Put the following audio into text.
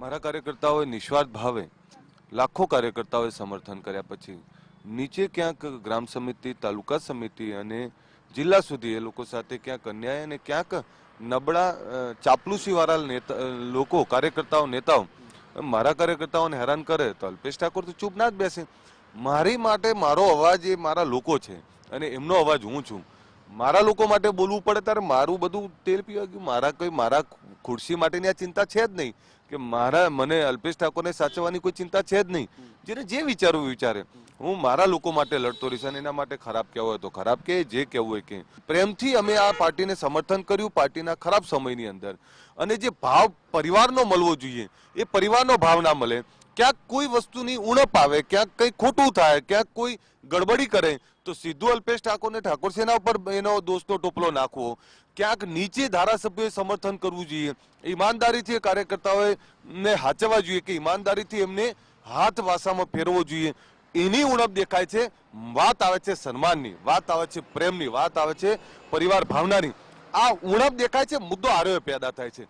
મારા કાર્યકર્તાઓએ નિસ્વાર્થ ભાવે લાખો કાર્યકર્તાઓએ સમર્થન કર્યા પછી નીચે ક્યાંક ગ્રામ સમિતિ, તાલુકા સમિતિ અને જિલ્લા સુધી એ લોકો સાથે ક્યાંક અન્યાય અને ક્યાંક નબળા ચાપલુસી વાળા લોકો, કાર્યકર્તાઓ, નેતાઓ મારા કાર્યકર્તાઓને હેરાન કરે તો અલ્પેશ ઠાકોર તો ચૂપ ના જ બેસે. મારી માટે મારો અવાજ એ મારા લોકો છે અને એમનો અવાજ હું છું. મારા લોકો માટે બોલવું પડે ત્યારે મારું બધું તેલ પીવા ગયું. મારા ખુરશી માટેની આ ચિંતા છે જ નહીં કે મને અલ્પેશ ઠાકોરને સાચવવાની કોઈ ચિંતા છે જ નહીં. જેને જે વિચારવું વિચારે. હું મારા લોકો માટે લડતો રહીશ અને એના માટે ખરાબ કહેવું હોય તો ખરાબ કે, જે કહેવું હોય કે. પ્રેમથી અમે આ પાર્ટીને સમર્થન કર્યું પાર્ટીના ખરાબ સમયની અંદર. અને જે ભાવ પરિવારનો મળવો જોઈએ એ પરિવારનો ભાવ ના મળે. ક્યાંક કોઈ વસ્તુની ઉણપ આવે, ક્યાંક કંઈ ખોટું થાય, ક્યાંક કોઈ ગડબડી કરે તો સીધું અલ્પેશ ઠાકોરને ઠાકોર સેના ઉપર એનો દોષનો ટોપલો નાખવો. ક્યાંક નીચે ધારાસભ્યોએ સમર્થન કરવું જોઈએ. ઈમાનદારીથી કાર્યકર્તાઓએ ને હાચવવા જોઈએ કે ઈમાનદારીથી એમને હાથ વાસામાં ફેરવો જોઈએ. એની ઉણપ દેખાય છે. વાત આવે છે સન્માનની, વાત આવે છે પ્રેમની, વાત આવે છે પરિવાર ભાવનાની. આ ઉણપ દેખાય છે, મુદ્દો આરોગ્ય પેદા થાય છે.